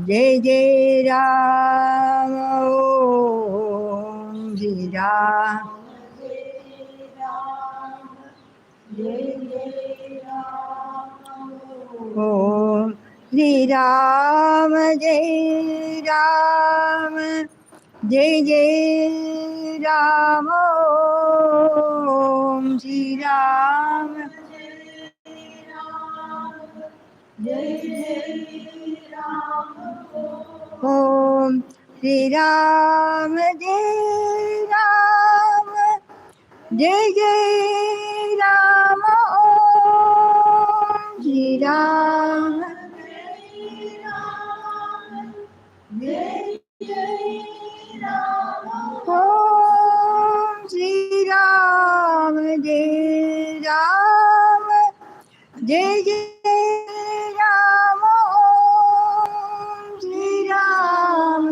जय जय राम ओम श्री राम ओम श्री राम जय राम जय जय राम ओम श्री राम ओम श्री राम जय राम जय जय राम ओम श्री राम ओम श्री राम जय राम जय जय राम ओम श्री राम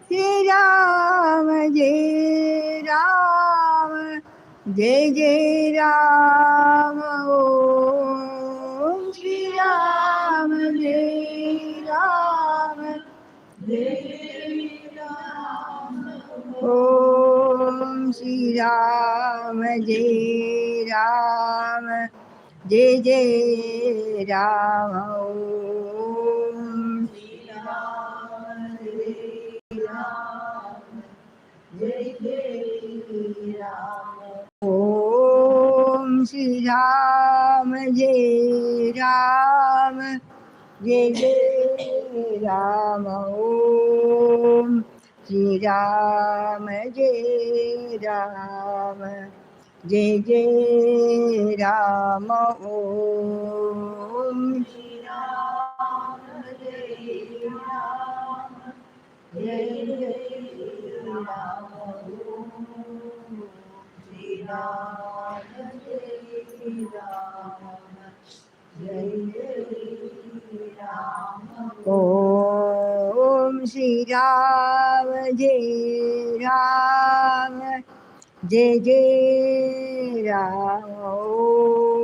श्री राम जय राम जय जय राम ओम श्री राम जय राम ओम श्री राम जय राम जय जय राम ओम ओम श्री राम जय राम जय जय राम ओम श्री राम जय राम जय जय राम ओम श्री राम जय राम जय जय राम श्री राम जय राम जय जय राम ओम श्री राम जय राम जय जय राम ओम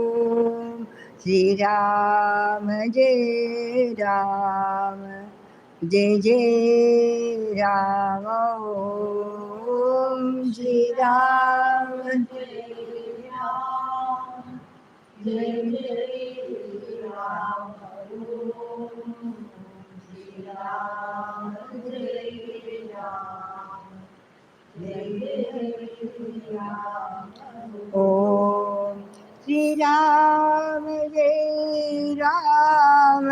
श्री राम जय राम जय जय राम ओम श्री राम जय राम जय जय राम ओम श्री राम जय राम जय जय राम ओम श्री राम जय राम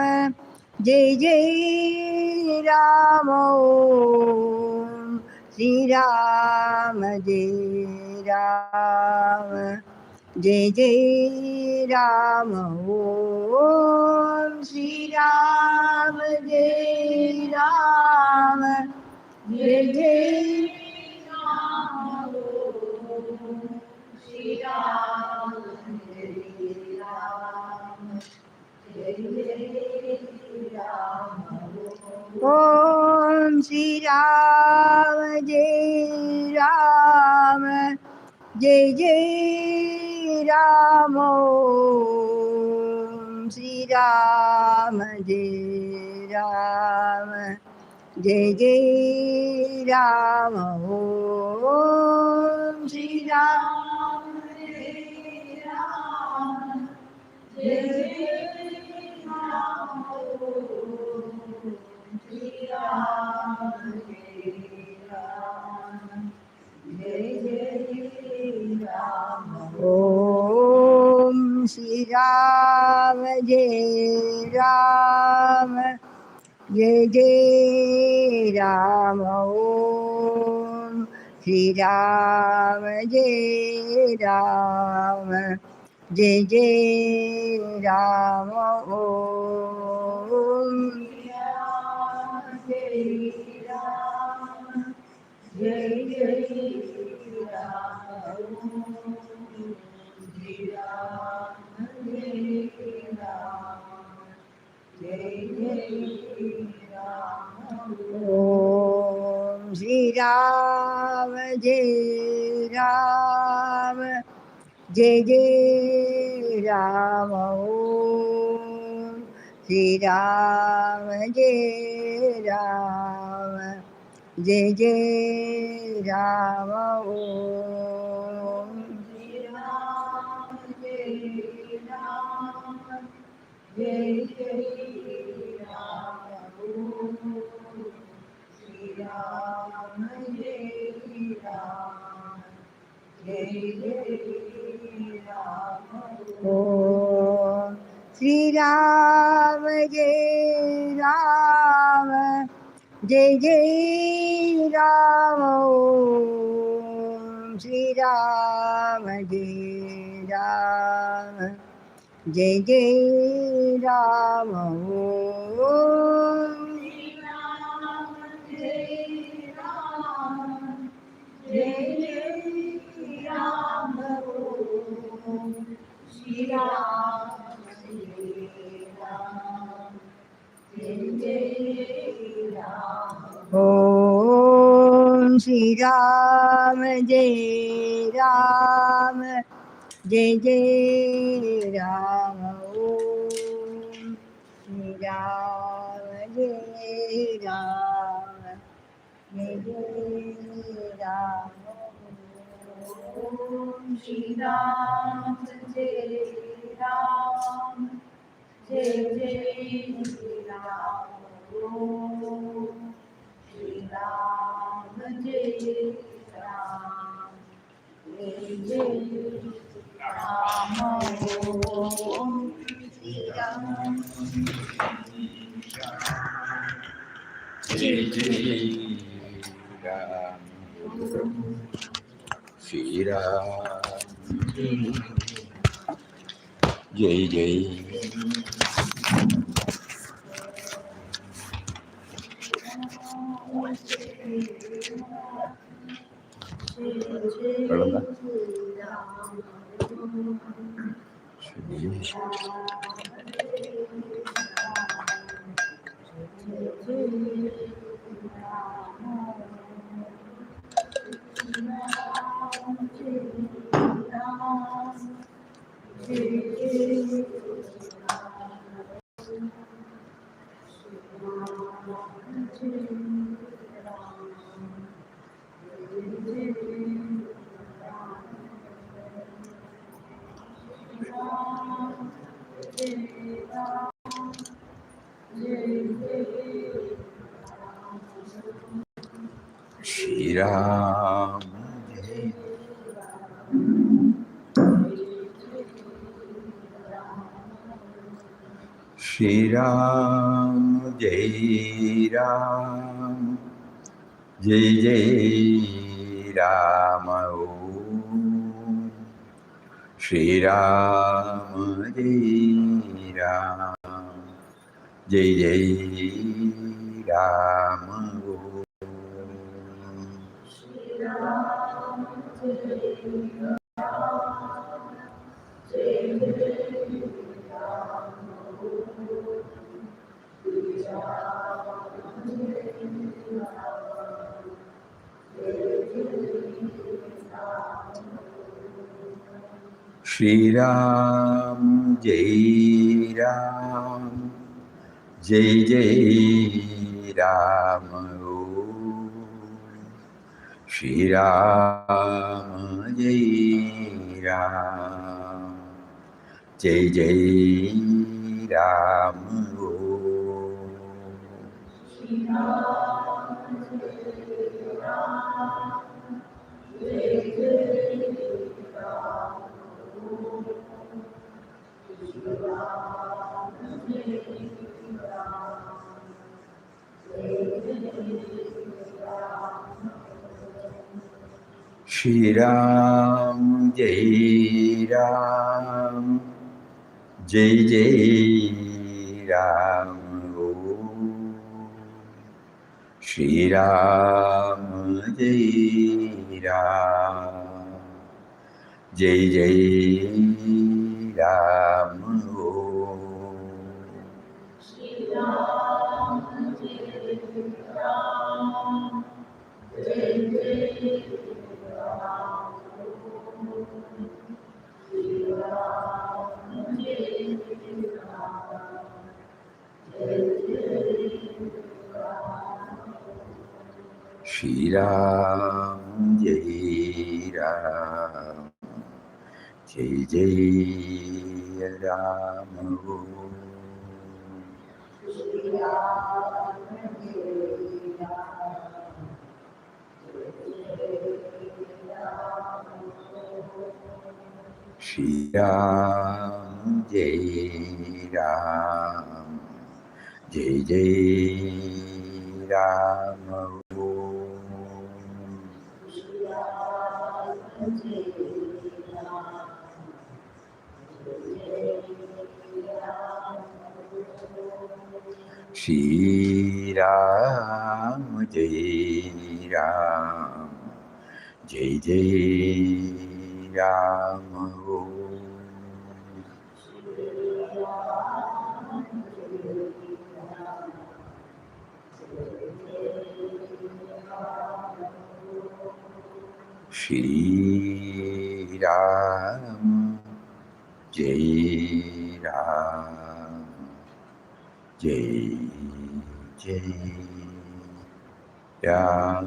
जय जय राम ओम श्री राम जय राम जय जय राम ओम श्री राम जय राम जय जय राम श्री राम जय राम जय जय राम ओम श्री राम जय राम जय जय राम ओम श्री राम जय राम जय जय राम ओम श्री राम जय राम जय जय राम श्री राम जय राम जय जय राम ओम श्री राम जय राम जय जय राम ओम श्री राम जय राम जय जय राम ओम जय राम जय जय राम श्री राम जय राम जय जय राम ओम श्री राम जय राम जय जय राम ओम श्री राम जय राम जय जय राम ओम श्री राम जय राम जय जय राम ओम श्री राम जय राम जय जय राम ओम श्री राम जय राम जय जय राम ओम श्री राम जय राम जय जय राम ओम श्री राम जय राम जय जय राम ओम श्री राम जय राम जय जय राम ओम श्री राम जय राम जय जय राम ओम श्री राम जय राम जय जय राम ओम श्री राम जय राम जय जय राम ओम श्री राम जय राम जय जय राम ओम श्री राम जय जय राम श्री राम जय जय श्री राम श्री राम जय राम जय जय राम ओम श्री राम जय राम जय जय राम ओम श्री राम जय राम जय जय राम श्री राम जय राम जय जय राम श्री राम जय राम जय जय राम श्री राम जय राम जय जय राम श्री राम जय राम जय जय राम श्री राम जय राम जय जय राम श्री राम जय राम जय जय Ram Shri Ram, Jai Ram, Jai Jai Ram. Shri Ram, Jai Ram, Jai Jai Ram. Shri Ram, Jai Ram, Jai Jai Ram. Shri Ram, Jai Ram, Jai Jai Ram.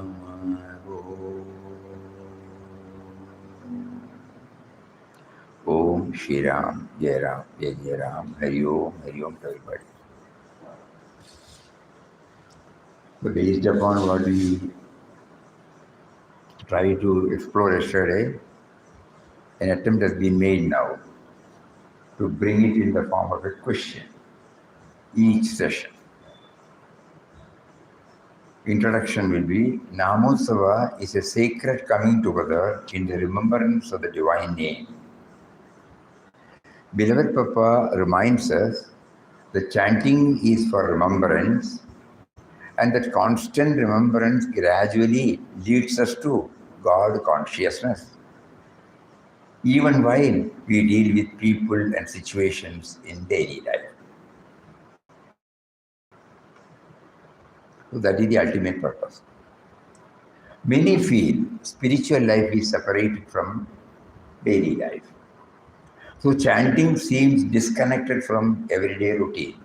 Om Shri Ram, Jai Ram, Jai Jai Ram, Hari Om to everybody. So based upon what we tried to explore yesterday, an attempt has been made now to bring it in the form of a question each session. Introduction will be Namotsava is a sacred coming together in the remembrance of the divine name. Beloved Papa reminds us that chanting is for remembrance and that constant remembrance gradually leads us to God consciousness, even while we deal with people and situations in daily life. So that is the ultimate purpose. Many feel spiritual life is separated from daily life. So chanting seems disconnected from everyday routine.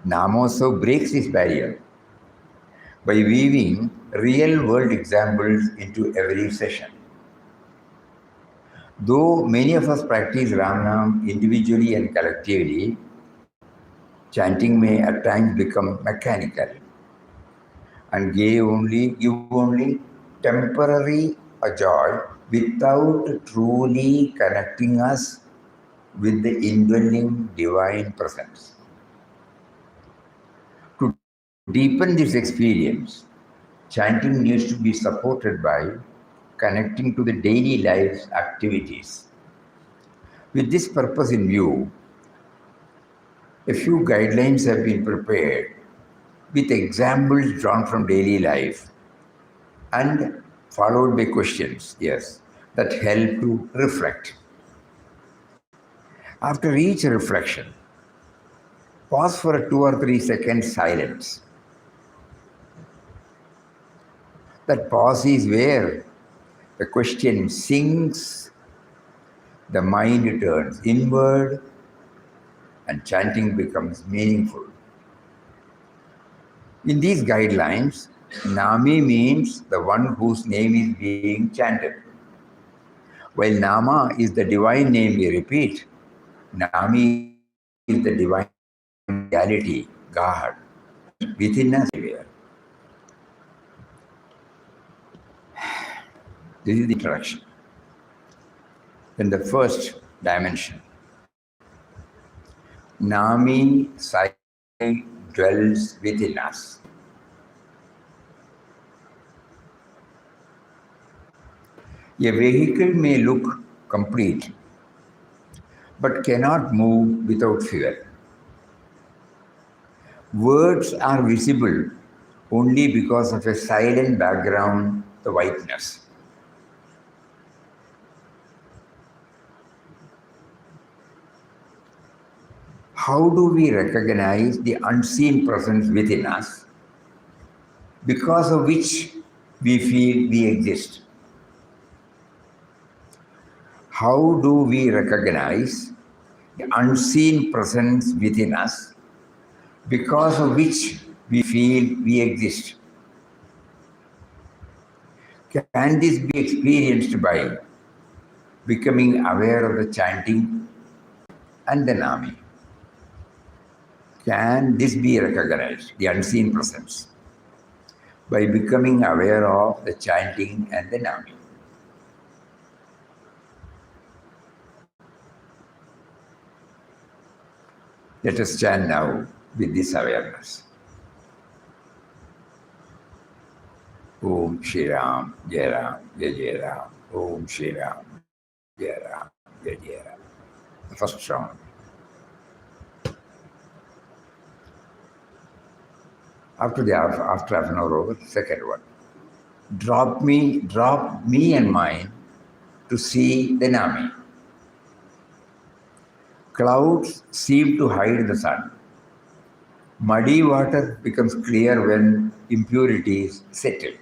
Namoso breaks this barrier by weaving real-world examples into every session. Though many of us practice Ramnam individually and collectively, chanting may at times become mechanical and give only temporary a joy without truly connecting us with the indwelling divine presence. To deepen this experience, chanting needs to be supported by connecting to the daily life's activities. With this purpose in view, a few guidelines have been prepared with examples drawn from daily life and followed by questions, that help to reflect. After each reflection, pause for a 2 or 3 second silence. That pause is where the question sinks, the mind turns inward, and chanting becomes meaningful. In these guidelines, Nami means the one whose name is being chanted. While Nama is the divine name we repeat, Nami is the divine reality, God, within us. This is the introduction. Then the first dimension. Nami Sai dwells within us. A vehicle may look complete, but cannot move without fuel. Words are visible only because of a silent background, the whiteness. How do we recognize the unseen presence within us, because of which we feel we exist? How do we recognize the unseen presence within us, because of which we feel we exist. Can this be experienced by becoming aware of the chanting and the Nami? Can this be recognized, the unseen presence, by becoming aware of the chanting and the Nami? Let us chant now with this awareness. Om Shri Ram, Jai Ram, Jai Jai Ram. Om Shri Ram, Jai Ram, Jai Jai Ram. The first round. After half an hour over, second one. Drop me and mine to see the Nami. Clouds seem to hide the sun. Muddy water becomes clear when impurities settle.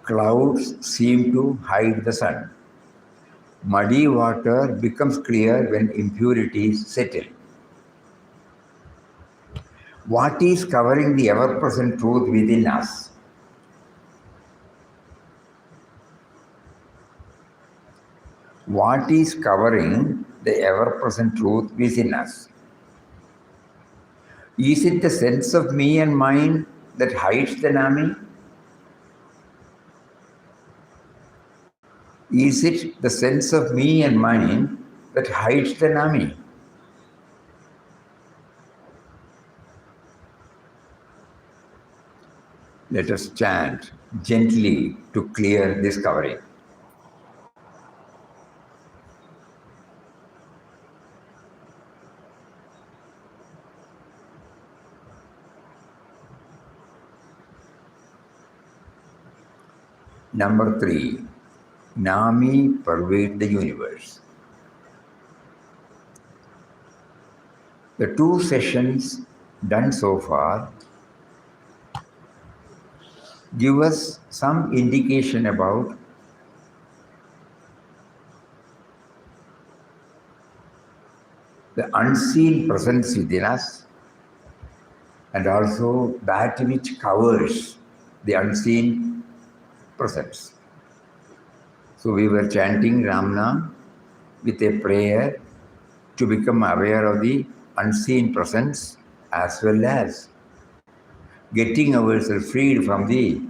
Clouds seem to hide the sun. Muddy water becomes clear when impurities settle. What is covering the ever-present truth within us? What is covering the ever-present truth within us? Is it the sense of me and mine that hides the Nami? Is it the sense of me and mine that hides the Nami? Let us chant gently to clear this covering. Number 3, Nami pervade the universe. The 2 sessions done so far give us some indication about the unseen presence within us and also that which covers the unseen presence. So we were chanting Ramnam with a prayer to become aware of the unseen presence as well as getting ourselves freed from the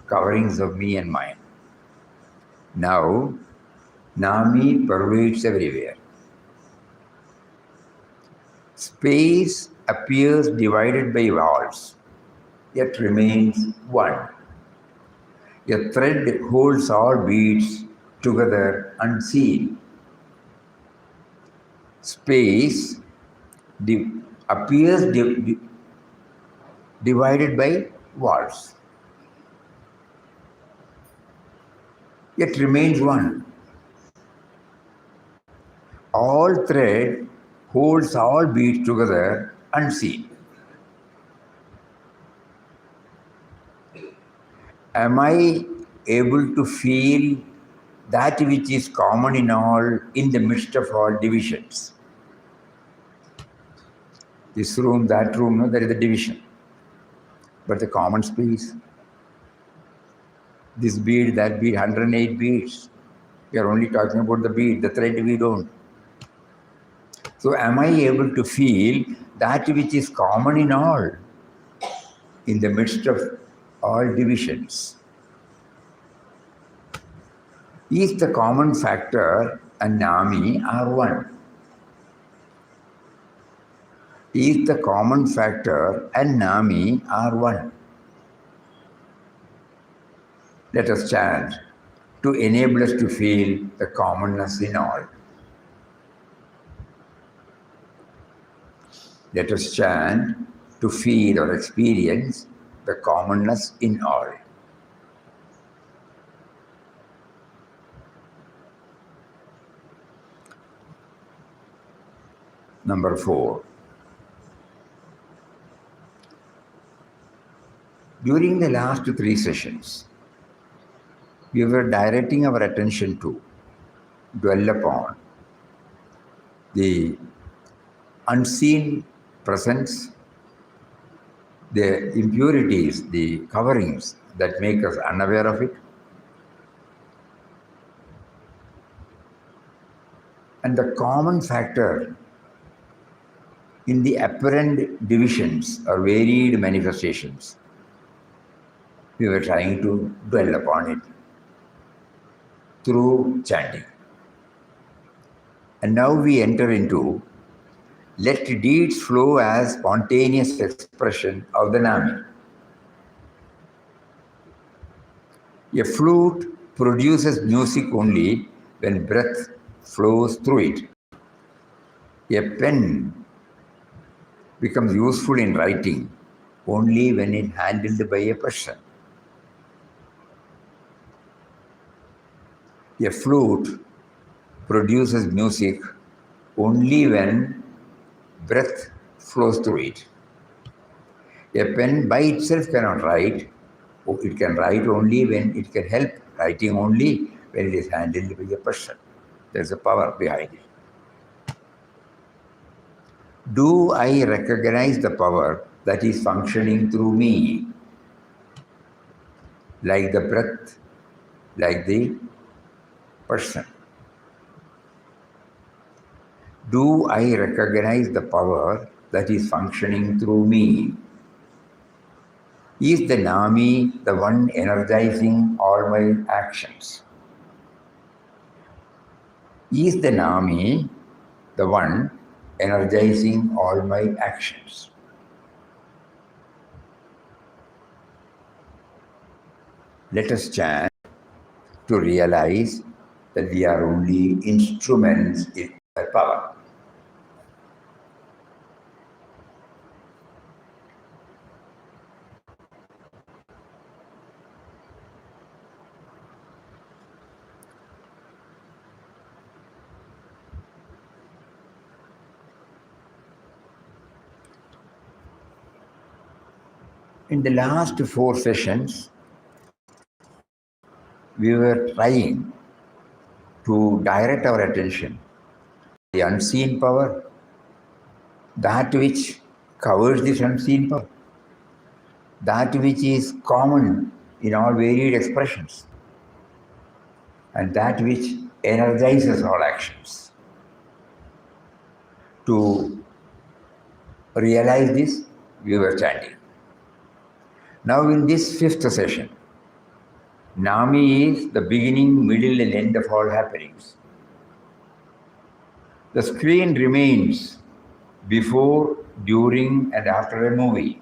coverings of me and mine. Now, Nami pervades everywhere. Space appears divided by walls, yet remains one. A thread holds all beads together unseen. Space appears divided by walls, yet remains one. All thread holds all beads together unseen. Am I able to feel that which is common in all in the midst of all divisions? This room, that room, no, there is a division. But the common space, this bead, that bead, 108 beads. We are only talking about the bead, the thread we don't. So am I able to feel that which is common in all in the midst of all divisions? Is the common factor and Nami are one? Is the common factor and Nami are one? Let us chant to enable us to feel the commonness in all. Let us chant to feel or experience the commonness in all. Number 4. During the last 3 sessions, we were directing our attention to dwell upon the unseen presence, the impurities, the coverings that make us unaware of it, and the common factor in the apparent divisions or varied manifestations. We were trying to dwell upon it through chanting. And now we enter into let deeds flow as spontaneous expression of the Nami. A flute produces music only when breath flows through it. A pen becomes useful in writing only when it is handled by a person. A flute produces music only when breath flows through it. A pen by itself cannot write. It can write only when it can help writing only when it is handled by a person. There's a power behind it. Do I recognize the power that is functioning through me? Like the breath, like the person. Do I recognize the power that is functioning through me? Is the Nami the one energizing all my actions? Is the Nami the one energizing all my actions? Let us chant to realize that we are only instruments in her power. In the last 4 sessions, we were trying to direct our attention the unseen power, that which covers this unseen power, that which is common in all varied expressions, and that which energizes all actions. To realize this, we were chanting. Now in this 5th session, Nami is the beginning, middle and end of all happenings. The screen remains before, during and after a movie.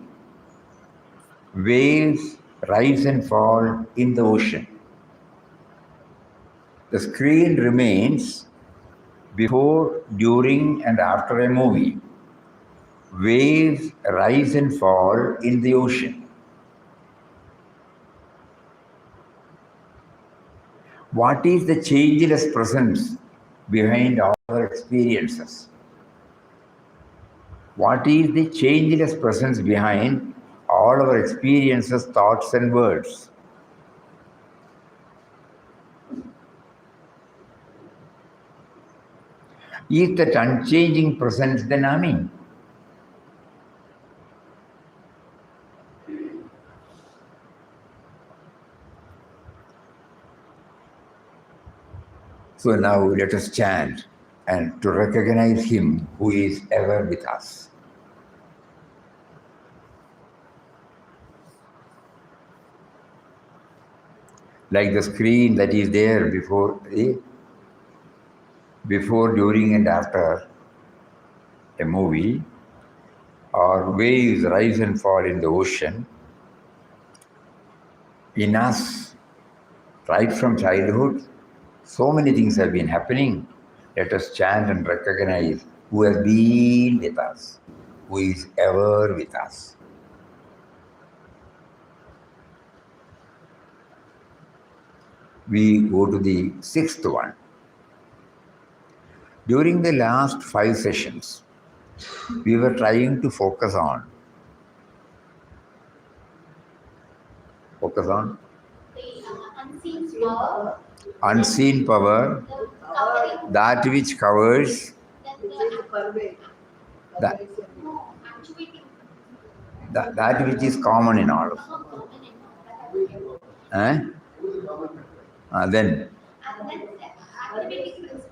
Waves rise and fall in the ocean. The screen remains before, during and after a movie. Waves rise and fall in the ocean. What is the changeless presence behind all our experiences? What is the changeless presence behind all our experiences, thoughts and words? Is that unchanging presence the Nami? So now let us chant and to recognize Him who is ever with us. Like the screen that is there before, during and after a movie, or waves rise and fall in the ocean, in us, right from childhood, so many things have been happening. Let us chant and recognize who has been with us, who is ever with us. We go to the 6th one. During the last 5 sessions, we were trying to focus on Unseen power. Unseen power, The covering. that which covers, Then the that, no actuating. that which is common in all. Eh? Then And then the activating principle.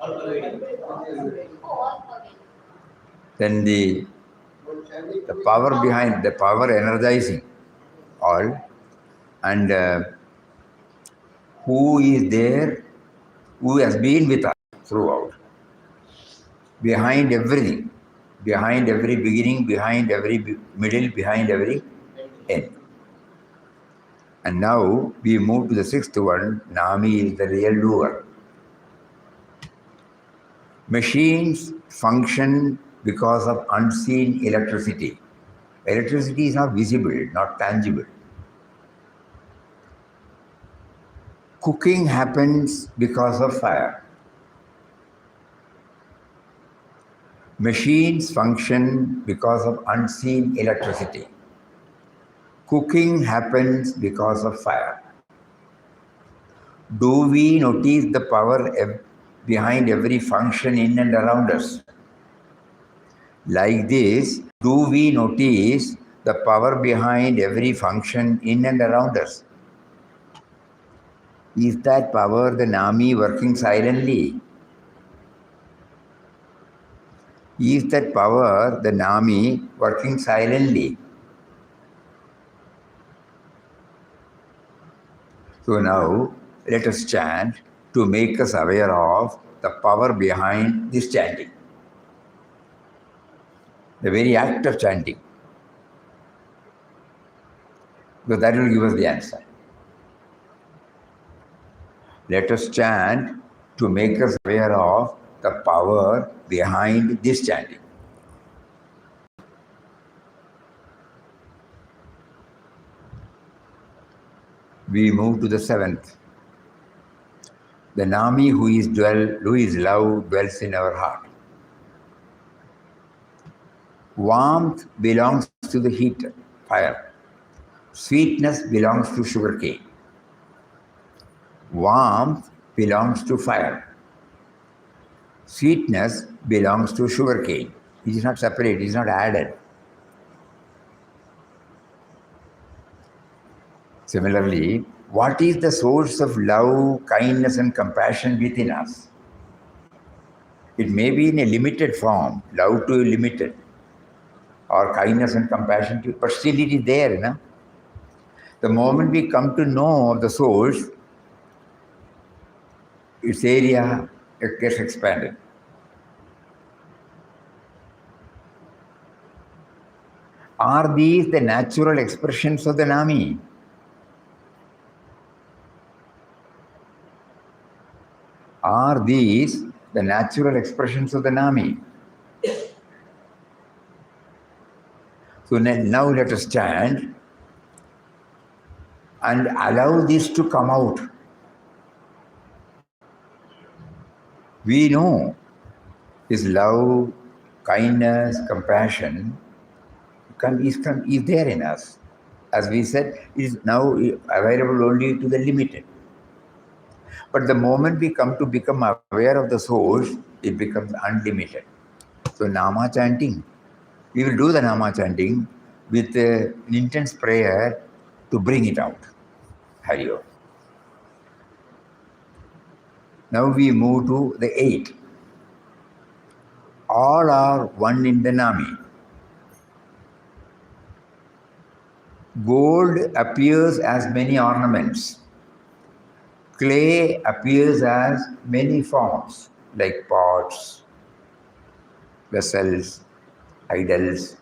Oh, all pervading. then the power behind, the power energizing all, and who is there, who has been with us throughout, behind everything, behind every beginning, behind every middle, behind every end. And now we move to the sixth one. Nami is the real doer. Machines function because of unseen electricity. Electricity is not visible, not tangible. Cooking happens because of fire. Machines function because of unseen electricity. Cooking happens because of fire. Do we notice the power behind every function in and around us? Like this, do we notice the power behind every function in and around us? Is that power the Nami working silently? Is that power the Nami working silently? So now let us chant to make us aware of the power behind this chanting. The very act of chanting. So that will give us the answer. Let us chant to make us aware of the power behind this chanting. We move to the seventh. The Nami who is love dwells in our heart. Warmth belongs to the heat, fire. Sweetness belongs to sugarcane. Warmth belongs to fire. Sweetness belongs to sugarcane. It is not separate, it is not added. Similarly, what is the source of love, kindness, and compassion within us? It may be in a limited form, love to a limited, or kindness and compassion to, but still it is there, you know? The moment we come to know of the source, its area gets expanded. Are these the natural expressions of the Nami? Are these the natural expressions of the Nami? So now let us stand and allow this to come out. We know His love, kindness, compassion is there in us. As we said, it is now available only to the limited. But the moment we come to become aware of the source, it becomes unlimited. So Nama chanting, we will do the Nama chanting with an intense prayer to bring it out. Hari Om. Now we move to the 8. All are one in the Nami. Gold appears as many ornaments. Clay appears as many forms, like pots, vessels, idols.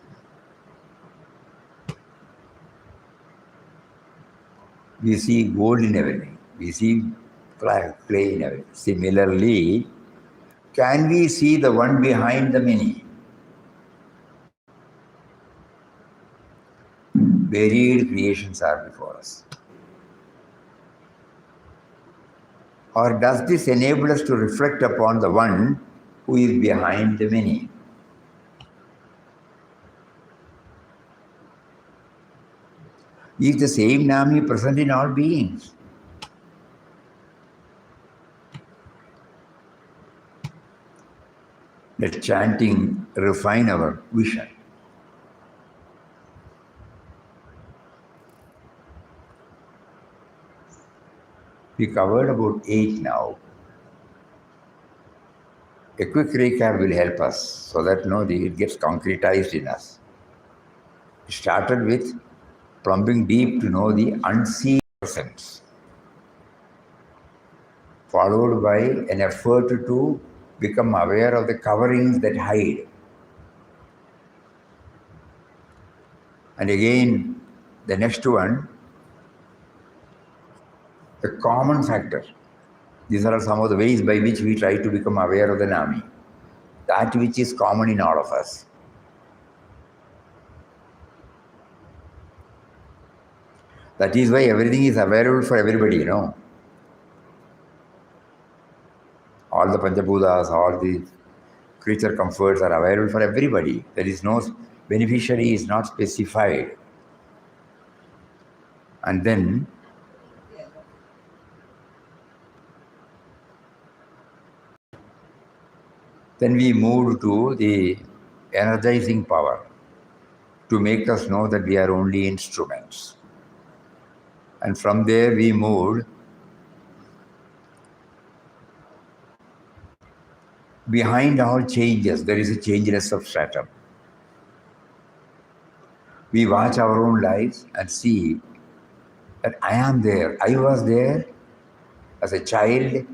We see gold in everything. We see clay in everything. Similarly, can we see the one behind the many? Varied creations are before us. Or does this enable us to reflect upon the one who is behind the many? is the same Nami present in all beings. Let chanting refine our vision. We covered about 8 now. A quick recap will help us so that it gets concretized in us. It started with plumbing deep to know the unseen presence, followed by an effort to become aware of the coverings that hide. And again, the next one, the common factor. These are some of the ways by which we try to become aware of the Nami, that which is common in all of us. That is why everything is available for everybody, All the Panchabhutas, all the creature comforts are available for everybody. There is no beneficiary is not specified. And then we moved to the energizing power to make us know that we are only instruments. And from there we moved behind all changes, there is a changeless substratum. We watch our own lives and see that I am there. I was there as a child.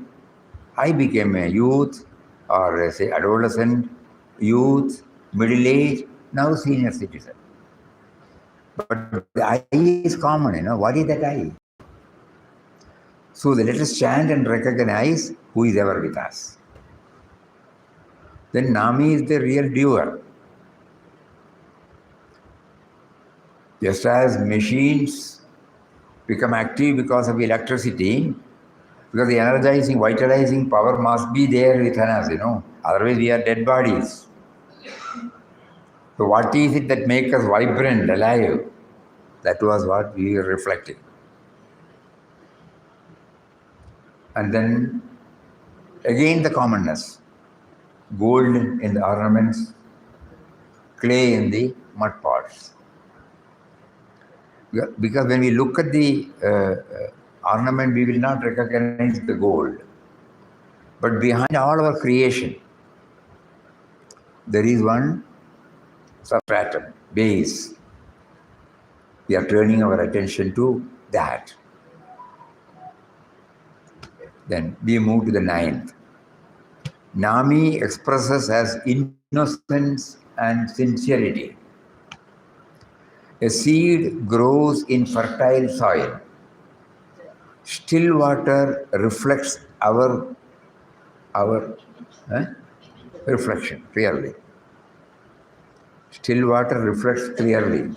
I became a youth or say adolescent, youth, middle age, now senior citizen. But the I is common, What is that I? So let us chant and recognize who is ever with us. Then Nami is the real doer. Just as machines become active because of electricity, because the energizing, vitalizing power must be there within us, Otherwise we are dead bodies. So what is it that makes us vibrant, alive? That was what we were reflecting. And then again the commonness. Gold in the ornaments, clay in the mud pots. Because when we look at the ornament, we will not recognize the gold. But behind all our creation, there is one substratum, base. We are turning our attention to that. Then we move to the 9th. Nami expresses as innocence and sincerity. A seed grows in fertile soil. Still water reflects our reflection clearly. Still water reflects clearly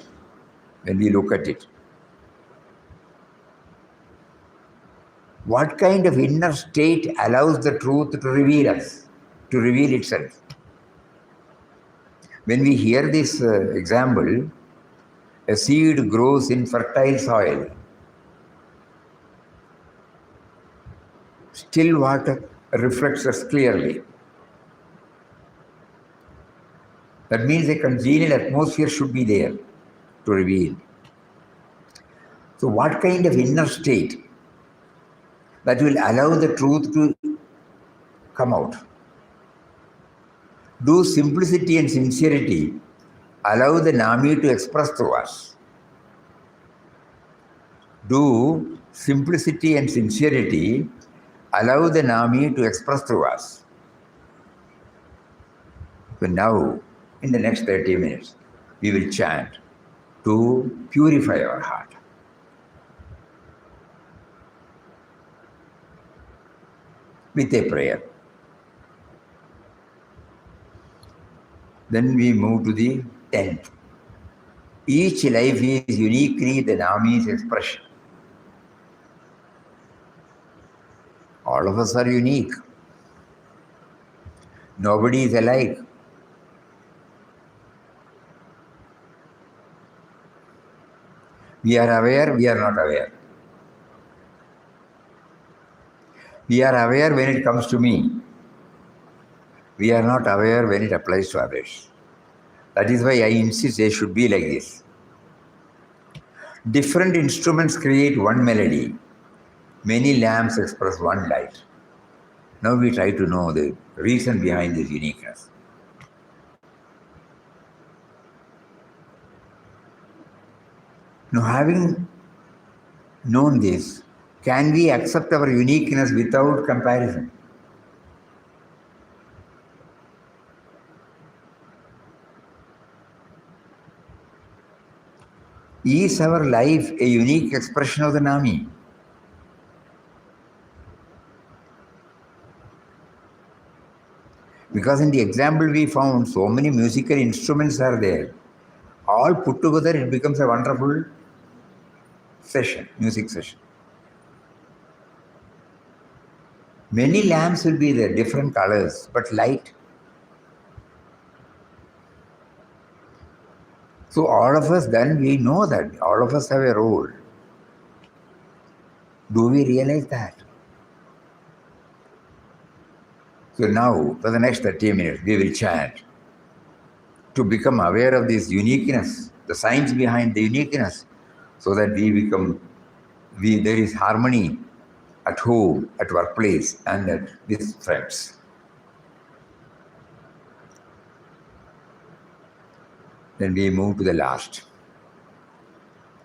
when we look at it. What kind of inner state allows the truth to reveal us, to reveal itself? When we hear this example, a seed grows in fertile soil. Still water reflects us clearly. That means a congenial atmosphere should be there to reveal. So what kind of inner state that will allow the truth to come out? Do simplicity and sincerity allow the Nami to express through us? Do simplicity and sincerity allow the Nami to express through us? So now, in the next 30 minutes, we will chant to purify our heart. With a prayer. Then we move to the 10th. Each life is uniquely the Nami's expression. All of us are unique. Nobody is alike. We are aware, we are not aware. We are aware when it comes to me. We are not aware when it applies to others. That is why I insist they should be like this. Different instruments create one melody. Many lamps express one light. Now we try to know the reason behind this uniqueness. Now, having known this, can we accept our uniqueness without comparison? Is our life a unique expression of the Nami? Because in the example we found, so many musical instruments are there. All put together, it becomes a wonderful session, music session. Many lamps will be there, different colors, but light. So all of us, then we know that all of us have a role. Do we realize that? So now, for the next 30 minutes, we will chant to become aware of this uniqueness, the science behind the uniqueness, so that there is harmony at home, at workplace, and with friends. Then we move to the last.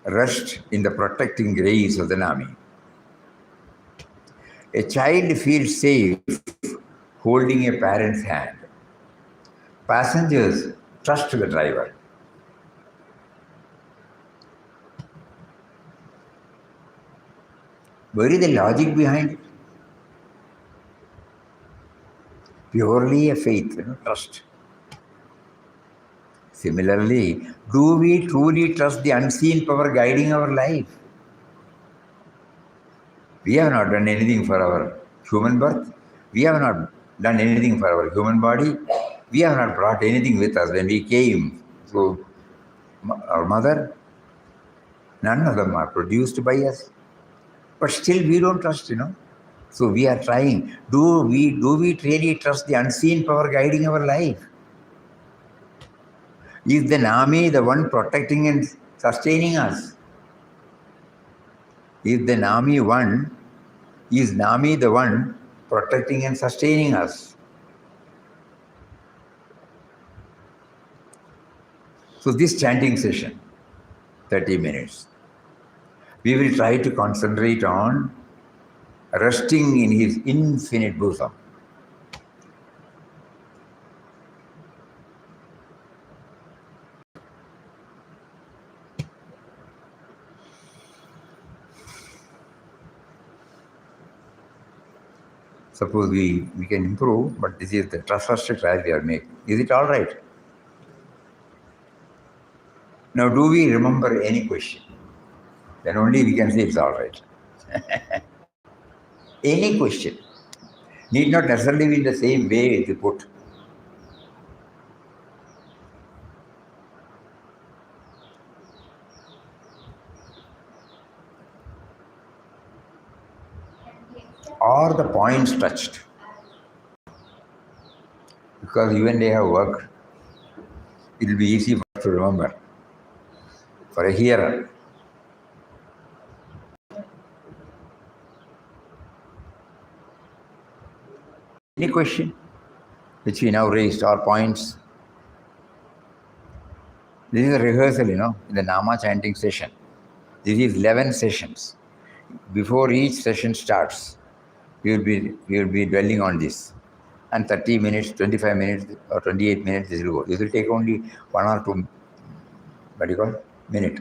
Rest in the protecting grace of the Nami. A child feels safe holding a parent's hand. Passengers trust the driver. What is the logic behind it? Purely a faith, trust. Similarly, do we truly trust the unseen power guiding our life? We have not done anything for our human birth. We have not done anything for our human body. We have not brought anything with us when we came through our mother. None of them are produced by us. But still we don't trust, So we are trying. Do we really trust the unseen power guiding our life? Is the Nami the one protecting and sustaining us? Is Nami the one protecting and sustaining us? So this chanting session, 30 minutes, we will try to concentrate on resting in his infinite bosom. Suppose we can improve, but this is the first trial we are making. Is it all right? Now, do we remember any question? Then only we can say it's all right. Any question. Need not necessarily be in the same way it is put. Or the points touched. Because even they have work, it will be easy for us to remember. For a hearer. Any question which we now raised, or points? This is a rehearsal, in the Nama chanting session. This is 11 sessions. Before each session starts, we will be dwelling on this. And 30 minutes, 25 minutes, or 28 minutes, this will go. This will take only 1 or 2, minute.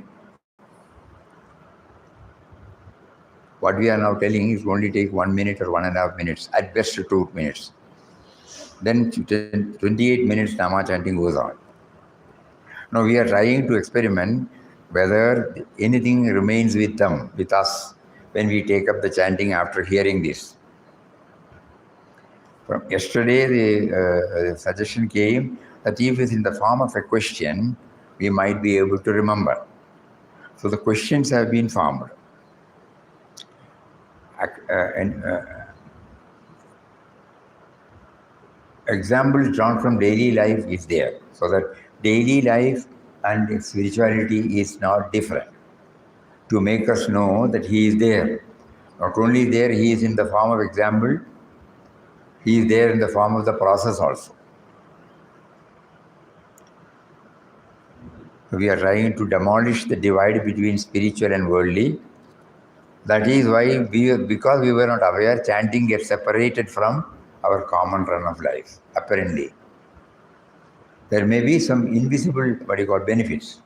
What we are now telling is only take 1 minute or 1.5 minutes, at best 2 minutes. Then 28 minutes Nama chanting goes on. Now we are trying to experiment whether anything remains with us, when we take up the chanting after hearing this. From yesterday, the suggestion came that if it's in the form of a question, we might be able to remember. So the questions have been formed. And example drawn from daily life is there. So that daily life and spirituality is not different. To make us know that he is there. Not only there, he is in the form of example, he is there in the form of the process also. We are trying to demolish the divide between spiritual and worldly. That is why because we were not aware, chanting gets separated from our common run of life, apparently. There may be some invisible, benefits.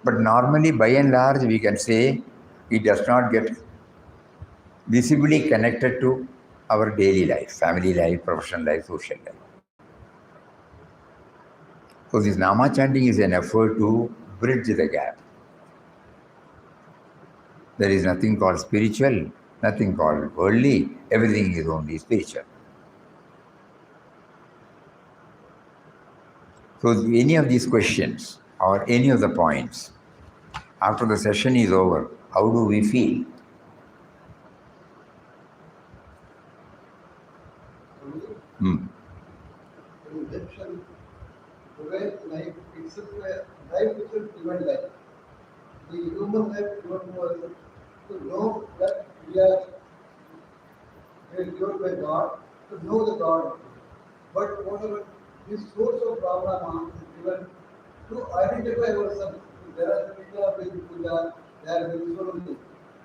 But normally, by and large, we can say it does not get visibly connected to our daily life, family life, professional life, social life. So this Nama chanting is an effort to bridge the gap. There is nothing called spiritual, nothing called worldly, everything is only spiritual. So any of these questions or any of the points, after the session is over, how do we feel? Redemption, today life itself, life itself given life. The human life given to us to know that we are given by God, to know the God. But whatever the source of Brahmana is given to identify ourselves. There are people are doing puja, they are doing Solomon.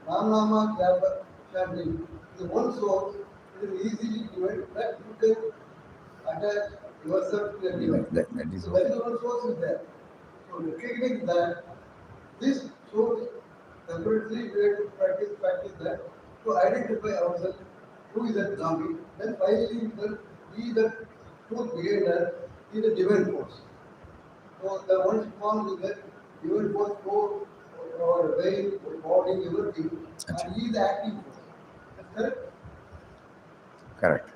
Ram Nama Japa chanting is one source. It is easily given that you can attach yourself to the divine. That is So okay. that is one source is there. So recognizing that this source separately we have to practice that to identify ourselves who is that Nami, then finally the he the truth behind that is the divine force. So the one small is that divine force for our brain, body, everything, and he is the active force. That's correct? Correct.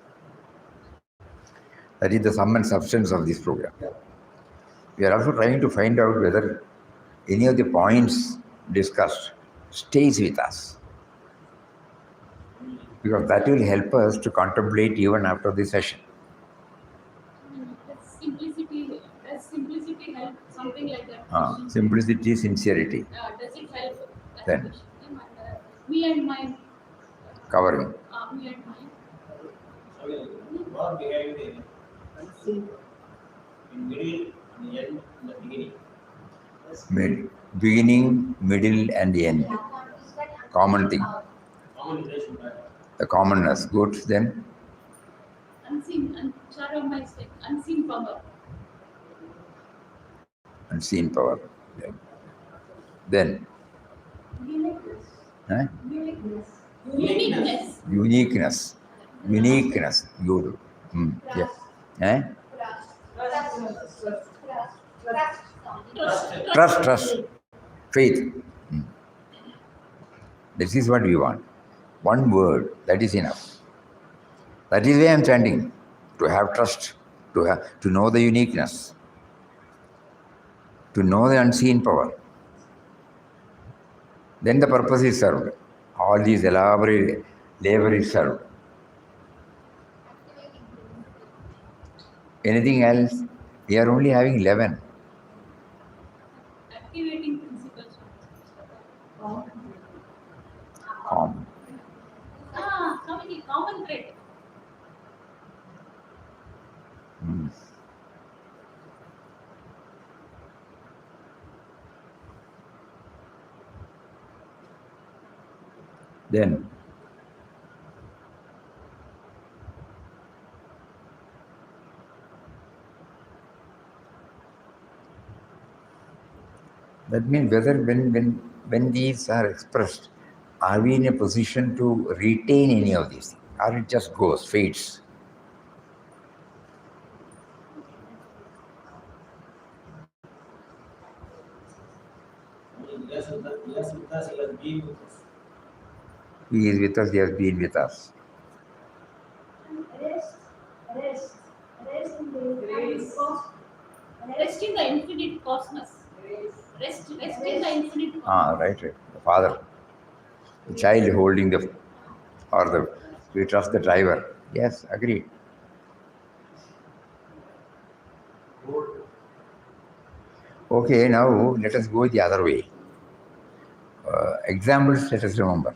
That is the sum and substance of this program. Yeah. We are also trying to find out whether any of the points discussed stays with us. Because that will help us to contemplate even after the session. Does simplicity help? Something like that. Simplicity, sincerity, Does it help? That's the then question. And, me and my, covering. me and my. What behind the in middle and the end and the beginning. Beginning, middle, and the end. Common thing. Common relation. The commonness. Good, then Unseen, and shadow my state, unseen power. unseen power. Then Uniqueness. huh? Uniqueness. Uniqueness. Uniqueness. Uniqueness. Good. Yeah. Eh? Trust. Faith. This is what we want. One word, that is enough. That is why I am chanting. To have trust, to know the uniqueness, to know the unseen power. Then the purpose is served. All these elaborate labor is served. Anything else? We are only having 11. Activating principles. Calm. Common thread. Then that means whether when these are expressed, are we in a position to retain any of these things? Or it just goes, fades? Yes, with us, he has been with us. He is with us, he has been with us. Rest in the grace. Rest in the infinite cosmos. Rest in the infinite. Right. The father, the child holding the feet of the driver. Yes, agreed. Okay, now let us go the other way. Examples, let us remember.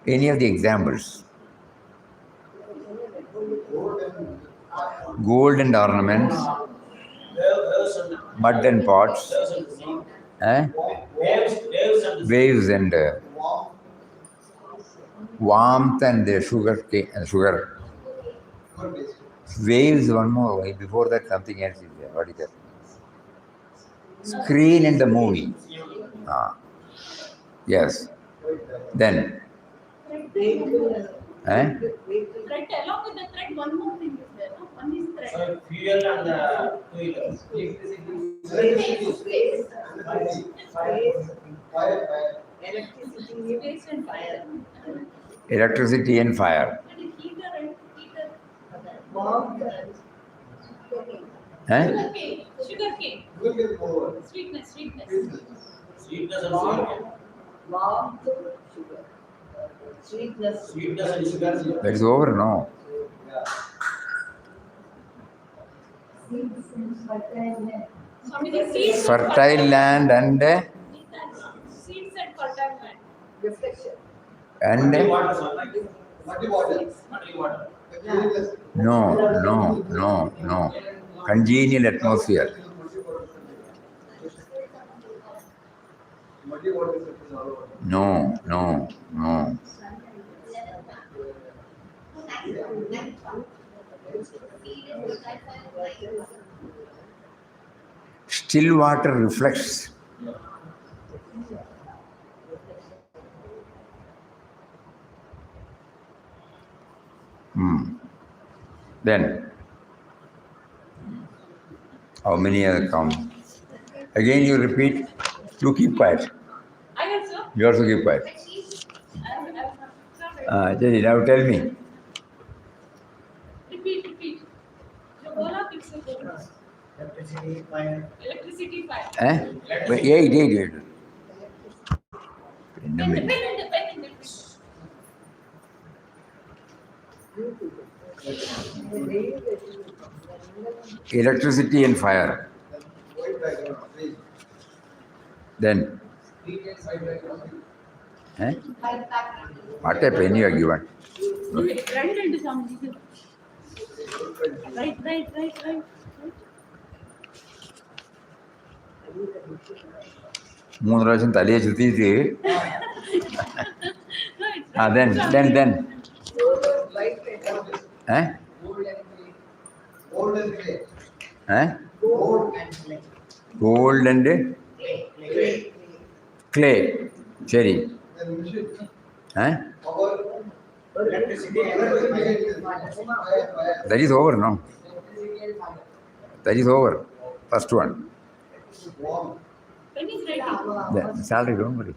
Any of the examples? Gold and ornaments, Waves and mud and pots, waves and sea. eh? Waves and sea. Waves and warmth and sugar. Waves, one more way. Before that, something else is there. What is that? Screen in the movie. Yes. Then, Thread, along with the thread, one more thing is there. No? One is thread. So fuel and two-wheelers. Space and fire. electricity and fire. And a heater and heater. Eh? Sugar cane. Sweetness. Sweetness and sugar. Sweetness and sugar. That is over, no? Swami, the seeds. Fertile land and Seeds and fertile land. Muddy water, Swami. Muddy water. Muddy water. no. Congenial atmosphere. Muddy water is all over. No. Still water reflects. Then, how many are come? Again you repeat, you keep quiet. I also. You also keep quiet. Jadi, now tell me. Repeat. जो बोला फिर से बोलो. Electricity, fire. But eight. Pen in the Electricity and fire. White background, please. Then, White background. what a pen you are given. Right into something. Right. മൂന്ന് പ്രാവശ്യം തലയെ ചുറ്റിയിട്ട് then Gold and clay. gold and clay ശരി Then machine. Power. Fire. That is over, no? That is over. First one. Warm. Pen is ready. Salary, don't worry.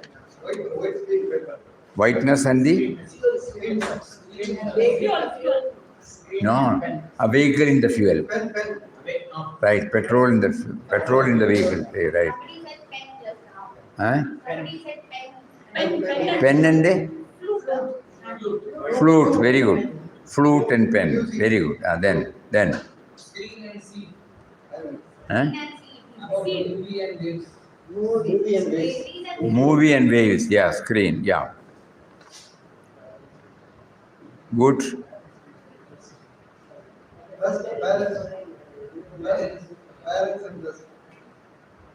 White screen paper. Whiteness and the Fuel. no, a vehicle in the fuel. Pen. Right, petrol in the vehicle. Right. Somebody said pen. Pen and flute. Very good. Flute and pen. Very good. Then. Movie and waves. Yeah, screen. Yeah. Good. Dust, parents and dust.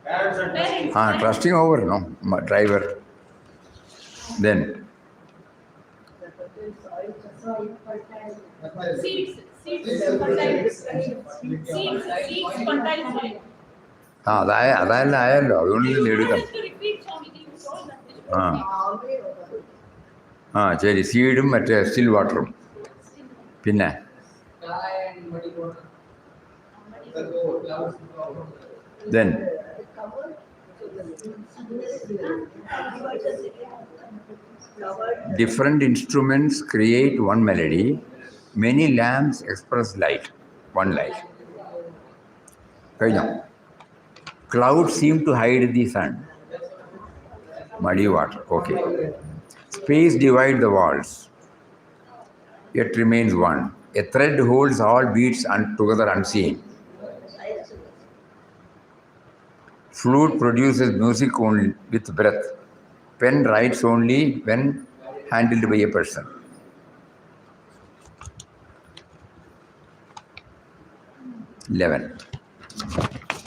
Parents and Parents. Trusting over, no? Driver. Then. Seeds, fertile soil. അതല്ല ആയല്ലോ അതുകൊണ്ട് എടുക്കാം Just to repeat, Swami, you told that. ശരി സീഡും മറ്റേ still വാട്ടറും പിന്നെ then different instruments create one melody, many lamps express light. one light. Clouds seem to hide the sun. Muddy water, okay. Space divides the walls, yet remains one. A thread holds all beats together unseen. Flute produces music only with breath. Pen writes only when handled by a person. Eleven.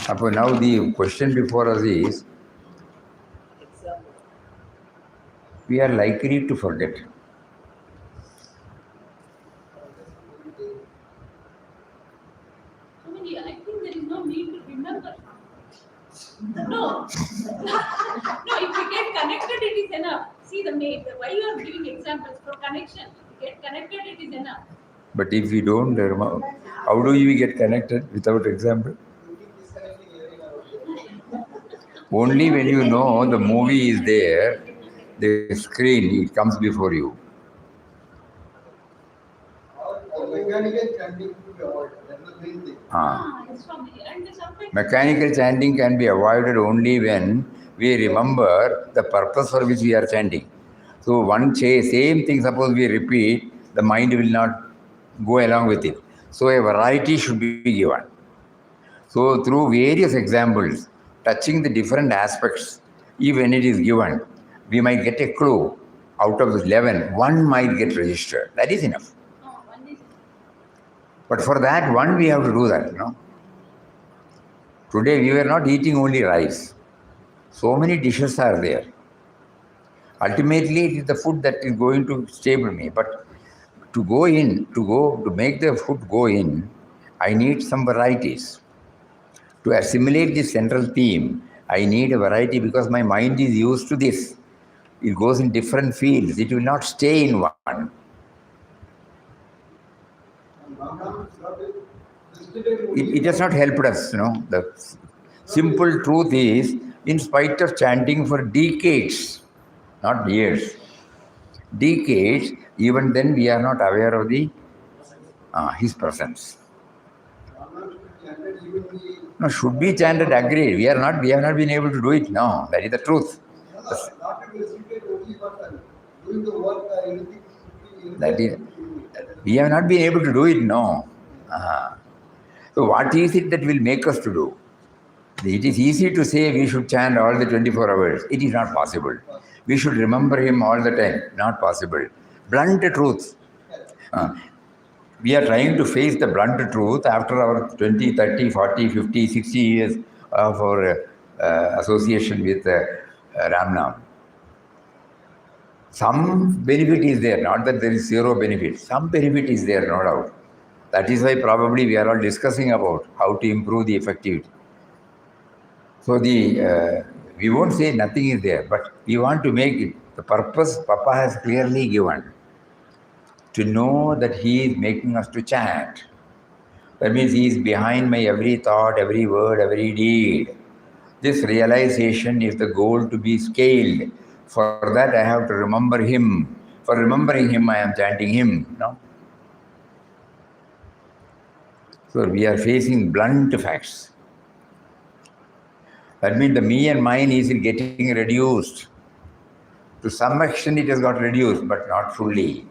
Now the question before us is, we are likely to forget. Swamiji, I think there is no need to remember. No. No, if you get connected, it is enough. See why you are giving examples for connection. If you get connected, it is enough. But if we don't remember, how do we get connected without example? Only when you know the movie is there, the screen, it comes before you. Mechanical chanting to be avoided. That's the main thing. Yes, Swamiji. And sometimes Mechanical chanting can be avoided only when we remember the purpose for which we are chanting. So one same thing, suppose we repeat, the mind will not go along with it. So a variety should be given. So through various examples, touching the different aspects, even it is given, we might get a clue. Out of the 11, one might get registered. That is enough. one is But for that one, we have to do that, Today we were not eating only rice. So many dishes are there. Ultimately, it is the food that is going to stable me. But to make the food go in, I need some varieties. To assimilate the central theme, I need a variety because my mind is used to this. It goes in different fields. It will not stay in one. It has not helped us, The simple truth is, in spite of chanting for decades, not years, decades, even then we are not aware of his presence. No, should be chanted, agreed. We have not been able to do it. No, that is the truth. That is, we have not been able to do it. No. So what is it that will make us to do? It is easy to say we should chant all the 24 hours. It is not possible. We should remember him all the time. Not possible. Blunt truth. We are trying to face the blunt truth after our 20, 30, 40, 50, 60 years of our association with Ramnam. Some benefit is there, not that there is zero benefit. Some benefit is there, no doubt. That is why probably we are all discussing about how to improve the effectivity. So we won't say nothing is there, but we want to make it. The purpose Papa has clearly given. To know that he is making us to chant. That means he is behind my every thought, every word, every deed. This realization is the goal to be scaled. For that I have to remember him. For remembering him, I am chanting him. So we are facing blunt facts. That means the me and mine is getting reduced. To some extent it has got reduced, but not fully.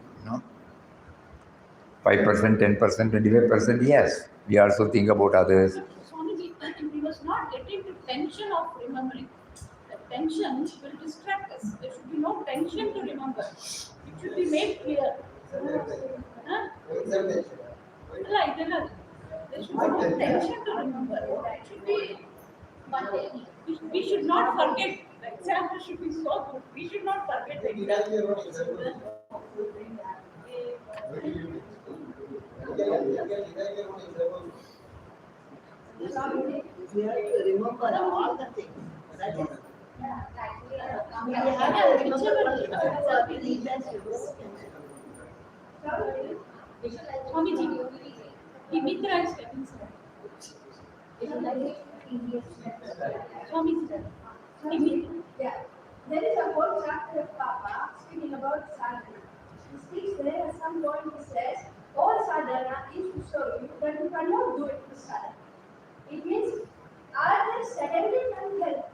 5%, 10%, 25%, yes. We also think about others. Swamiji, we must not get into tension of remembering. The tension will distract us. There should be no tension to remember. It should be made clear. Huh? There should be no tension to remember. It should be, we should not forget. The example should be so good. We should not forget the example. We have to remember all the things. That is, we have to remember our beliefs. Swamiji, Mitra is getting Swamiji, yeah. There is a whole chapter of Papa speaking about sadhana. He speaks there at some point he says, all sadhana is to show you that you cannot do it this time. It means either suddenly can help.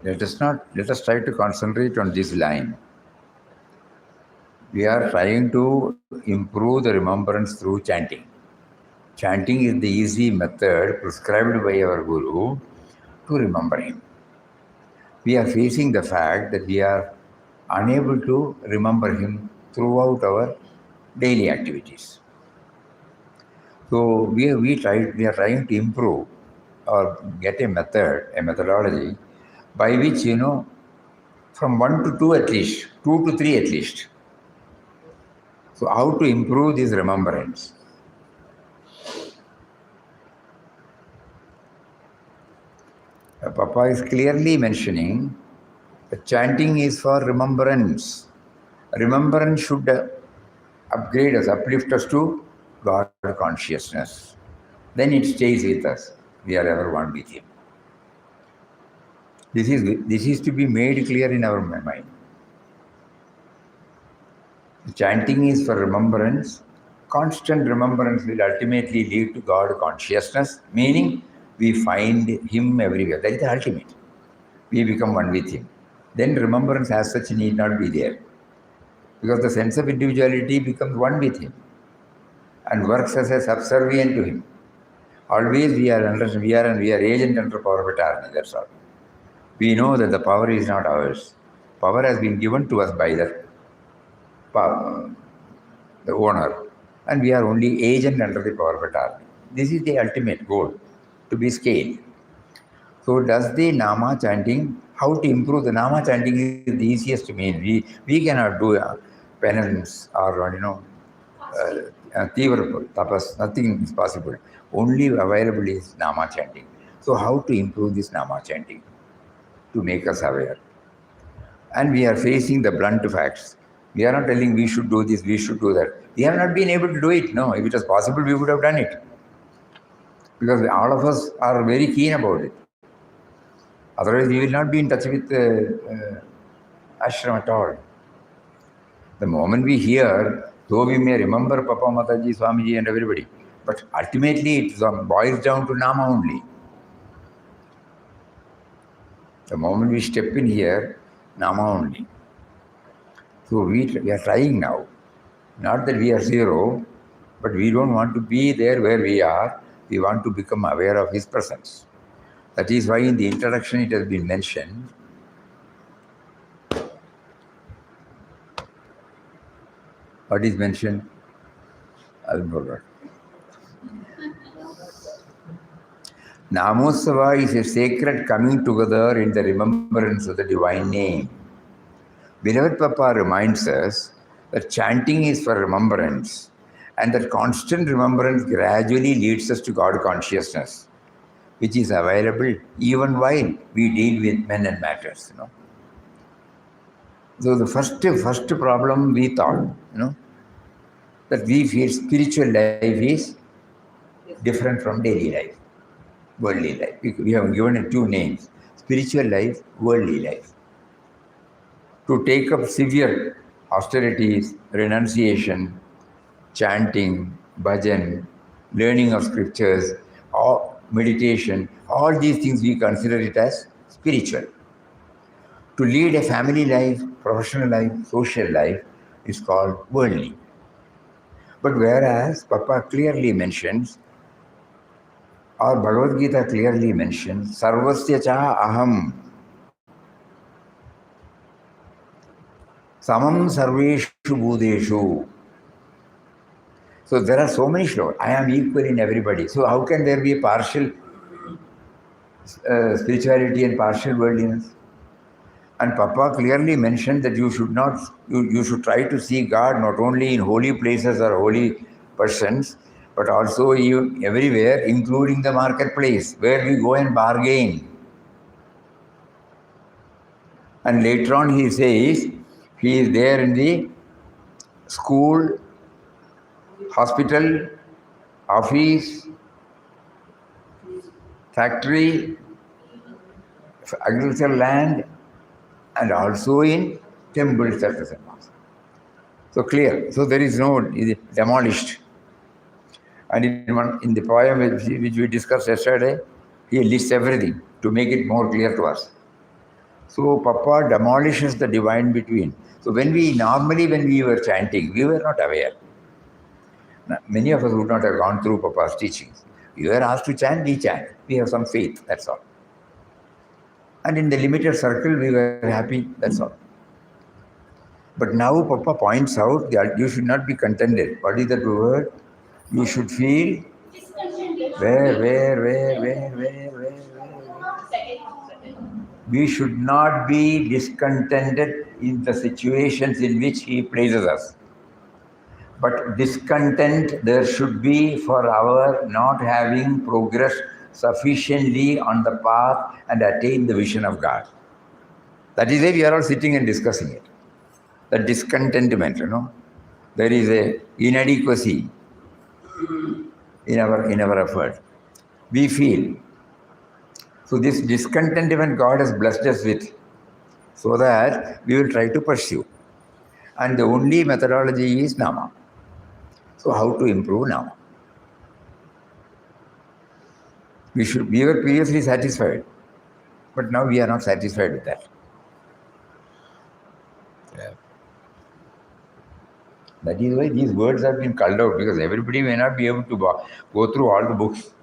Let us try to concentrate on this line. We are trying to improve the remembrance through chanting. Chanting is the easy method prescribed by our Guru to remember him. We are facing the fact that we are unable to remember him throughout our daily activities. So we are trying to improve or get a methodology by which, from 1 to 2 at least, 2 to 3 at least. So how to improve this remembrance? Papa is clearly mentioning that chanting is for remembrance. Remembrance should upgrade us, uplift us to God consciousness. Then it stays with us. We are ever one with Him. This is to be made clear in our mind. Chanting is for remembrance. Constant remembrance will ultimately lead to God consciousness, meaning we find Him everywhere. That is the ultimate. We become one with Him. Then remembrance as such need not be there. Because the sense of individuality becomes one with Him and works as a subservient to Him. Always we are agent under power of attorney, that's all. We know that the power is not ours. Power has been given to us by the owner, and we are only agent under the power of attorney. This is the ultimate goal, to be scaled. So does the Nama chanting, how to improve the Nama chanting is the easiest mean. We cannot do penance or, Tivra tapas, nothing is possible. Only available is Nama chanting. So how to improve this Nama chanting? To make us aware. And we are facing the blunt facts. We are not telling we should do this, we should do that. We have not been able to do it. No, if it was possible, we would have done it. Because all of us are very keen about it. Otherwise, we will not be in touch with ashram at all. The moment we hear, though we may remember Papa Mataji, Swamiji and everybody, but ultimately it boils down to Nama only. The moment we step in here, Nama only. So we are trying now. Not that we are zero, but we don't want to be there where we are. We want to become aware of His presence. That is why in the introduction it has been mentioned. What is mentioned? I forgot. Namotsava is a sacred coming together in the remembrance of the divine name. Beloved Papa reminds us that chanting is for remembrance, and that constant remembrance gradually leads us to God consciousness, which is available even while we deal with men and matters. So the first problem we thought, that we feel spiritual life is different from daily life, worldly life. We have given it two names: spiritual life, worldly life. To take up severe austerities, renunciation, chanting, bhajan, learning of scriptures, or meditation, all these things we consider it as spiritual. To lead a family life, professional life, social life is called worldly. But whereas Papa clearly mentions, or Bhagavad Gita clearly mentions, Sarvasya cha aham, samam sarveshu bhudeshu. So there are so many shlokas. I am equal in everybody. So how can there be partial spirituality and partial worldliness? And Papa clearly mentioned that you should try to see God not only in holy places or holy persons, but also everywhere, including the marketplace, where we go and bargain. And later on he says, he is there in the school, hospital, office, factory, agricultural land and also in temples, churches and mosques. So clear. So there is no demolished. And in the poem which we discussed yesterday, he lists everything to make it more clear to us. So Papa demolishes the divine between. So when we were chanting, we were not aware. Now, many of us would not have gone through Papa's teachings. We were asked to chant, we chant. We have some faith, that's all. And in the limited circle, we were happy, that's all. But now Papa points out that you should not be contented. What is that word? You should feel where. We should not be discontented in the situations in which he places us. But discontent there should be for our not having progressed sufficiently on the path and attained the vision of God. That is why we are all sitting and discussing it. The discontentment, there is a inadequacy in our effort. We feel. So this discontentment God has blessed us with, so that we will try to pursue. And the only methodology is Nama. So how to improve Nama? We were previously satisfied, but now we are not satisfied with that. Yeah. That is why these words have been culled out, because everybody may not be able to go through all the books.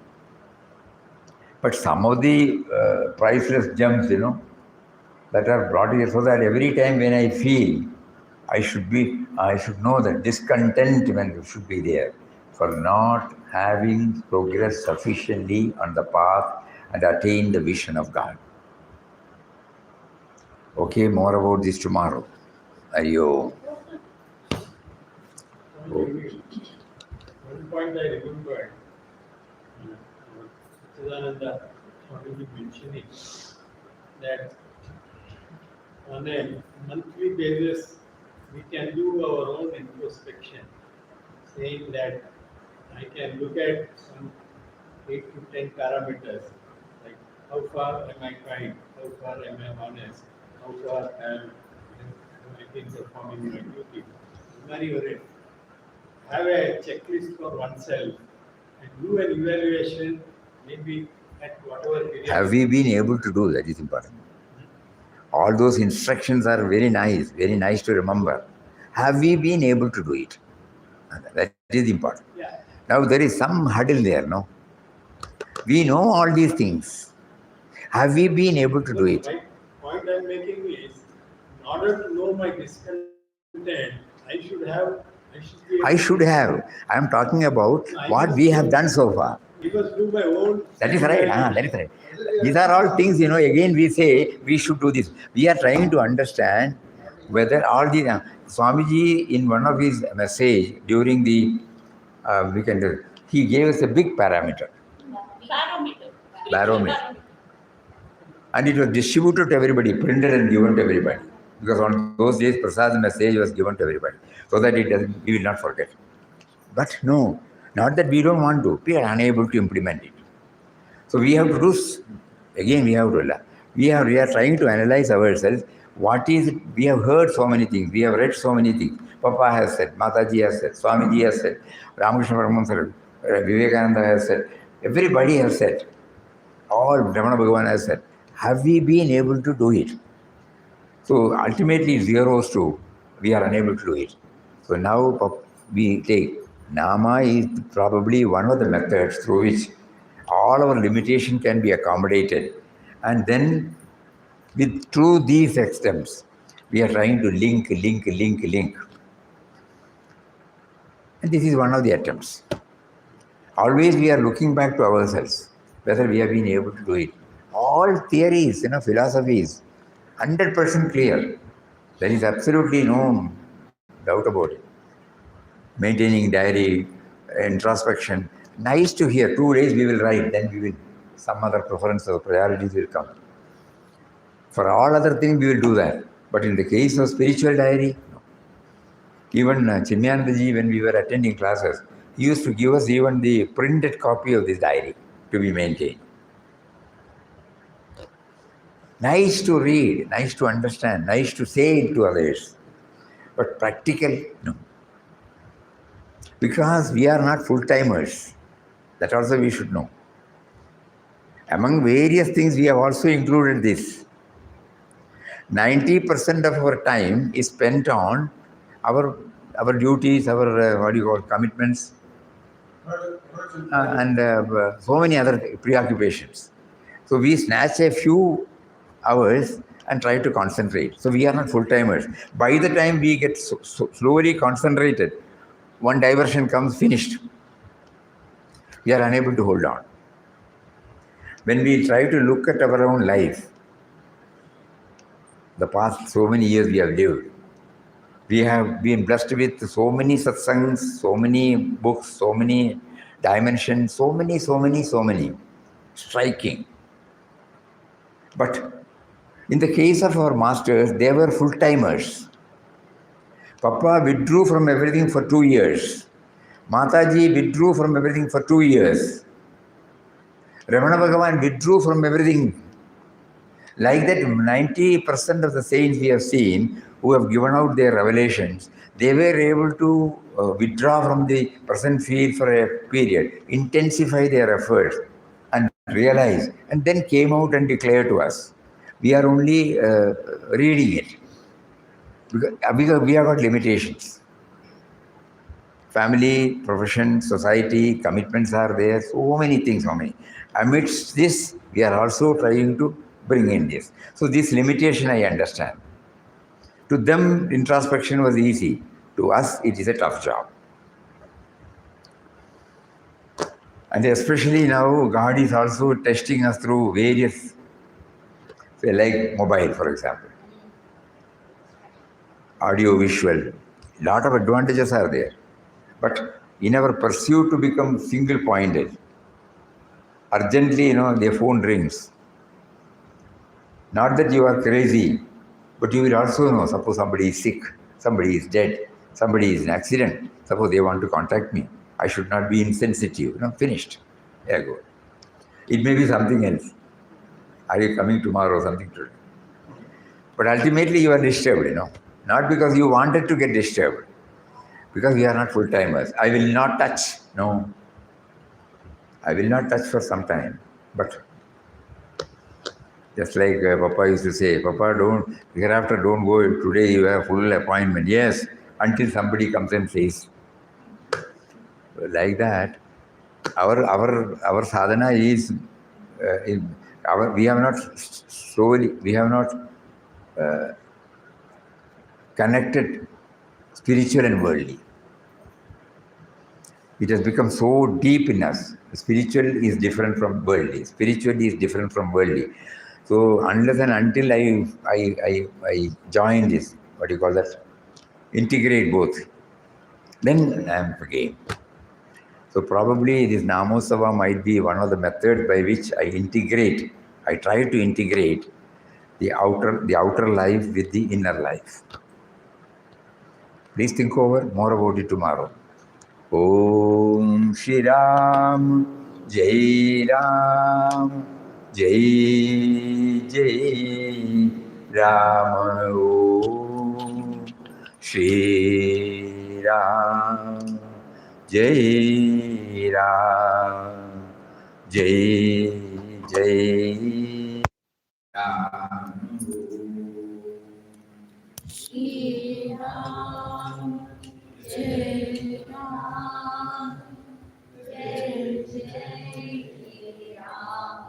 But some of the priceless gems, that are brought here, so that every time when I feel, I should know that discontentment should be there for not having progressed sufficiently on the path and attain the vision of God. Okay, more about this tomorrow. Are you? One point I remembered, Satchidananda Swami mentioning that on a monthly basis we can do our own introspection, saying that I can look at some 8 to 10 parameters, like how far am I kind, how far am I honest, how far am I been performing my duty. Have a checklist for oneself and do an evaluation, maybe at whatever period. Have we been able to do that? Is important. All those instructions are very nice to remember. Have we been able to do it? That is important. Yeah. Now there is some hurdle there, no? We know all these things. Have we been able to do it? My point I'm making is, in order to know my discontent, I should have. I am talking about what we have done so far. We must do my own. That is right. That is right. These are all things, again we say we should do this. We are trying to understand whether all these, Swamiji in one of his message during the weekend, he gave us a big parameter. Barometer. And it was distributed to everybody, printed and given to everybody. Because on those days, Prasad's message was given to everybody, so that we will not forget. But no, not that we don't want to, we are unable to implement it. So we have to do, again we are trying to analyze ourselves. What is it? We have heard so many things, we have read so many things. Papa has said, Mataji has said, Swamiji has said, Ramakrishna Paramahamsa, Vivekananda has said, everybody has said, all Ramana Bhagavan has said. Have we been able to do it? So ultimately zeros to, we are unable to do it. So now we take, Nama is probably one of the methods through which all our limitation can be accommodated. And then through these extents, we are trying to link. And this is one of the attempts. Always we are looking back to ourselves, whether we have been able to do it. All theories, philosophies, 100% clear. There is absolutely no doubt about it. Maintaining diary, introspection. Nice to hear. 2 days we will write, then some other preference or priorities will come. For all other things we will do that. But in the case of spiritual diary, no. Even Chinmayanandaji, when we were attending classes, he used to give us even the printed copy of this diary to be maintained. Nice to read, nice to understand, nice to say it to others. But practical, no. Because we are not full-timers. That also we should know. Among various things, we have also included this. 90% of our time is spent on our duties, our commitments, and so many other preoccupations. So we snatch a few hours and try to concentrate. So we are not full-timers. By the time we get slowly concentrated, one diversion comes, finished. We are unable to hold on. When we try to look at our own life, the past so many years we have lived, we have been blessed with so many satsangs, so many books, so many dimensions, so many, striking. But in the case of our masters, they were full-timers. Papa withdrew from everything for 2 years. Mataji withdrew from everything for 2 years. Ramana Bhagavan withdrew from everything. Like that, 90% of the saints we have seen who have given out their revelations, they were able to withdraw from the present field for a period, intensify their efforts, and realize, and then came out and declared to us. We are only reading it because we have got limitations. Family, profession, society, commitments are there, so many things, so many. Amidst this, we are also trying to bring in this. So this limitation I understand. To them, introspection was easy. To us, it is a tough job. And especially now, God is also testing us through various, say like mobile, for example. Audio, visual, lot of advantages are there. But in our pursuit to become single-pointed, urgently, their phone rings. Not that you are crazy, but you will also know, suppose somebody is sick, somebody is dead, somebody is in accident, suppose they want to contact me. I should not be insensitive, finished. There you go. It may be something else. Are you coming tomorrow or something today? But ultimately you are disturbed, Not because you wanted to get disturbed, because we are not full-timers. I will not touch. No. I will not touch for some time. But just like Papa used to say, Papa, hereafter don't go, today you have full appointment. Yes, until somebody comes and says. Like that, our sadhana is, we have not connected spiritual and worldly. It has become so deep in us. Spiritual is different from worldly. Spiritual is different from worldly. So unless and until I join this, what do you call that? Integrate both, then I am game. So probably this Namosava might be one of the methods by which I try to integrate the outer life with the inner life. Please think over more about it tomorrow. Om Shri Ram, Jai Ram, Jai Jai Ram. Om Shri Ram, Jai Ram, Jai Jai Ram. Shri Ram, Jai Ram, Jai Jai Ram.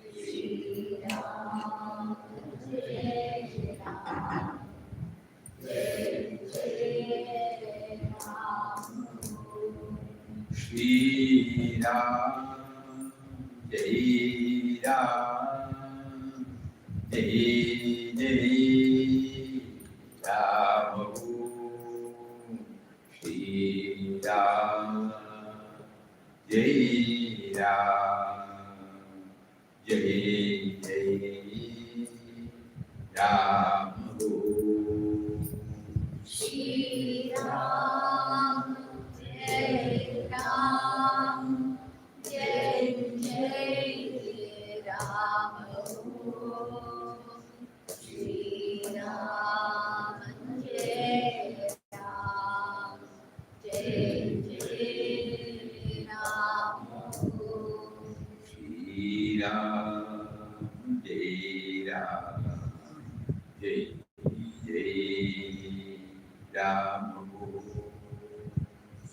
Shri Ram, Jai Ram, Jai Jai Ram. Shri Ram, Jai Ram, Jai Jai Ram. Shri Ram, Jai Ram, Jai Jai Ram. Shri Ram, Jai Ram, Jai Jai Ram. Ram.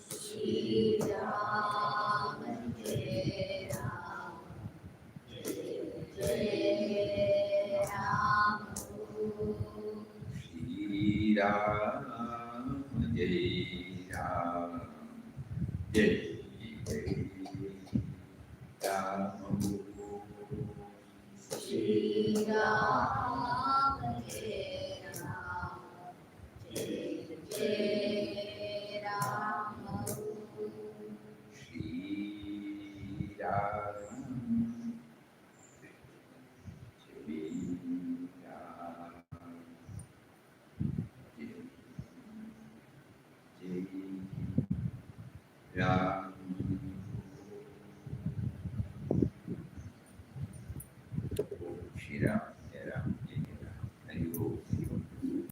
Shri Ram, Jai Ram, Jai Ram. Shri Ram, Jai Ram, Jai Jai Ram. Shri Ram, Jai Ram, Jai Jai Ram. Shri Ram, Jai Ram, Jai Ram. Shri Ram.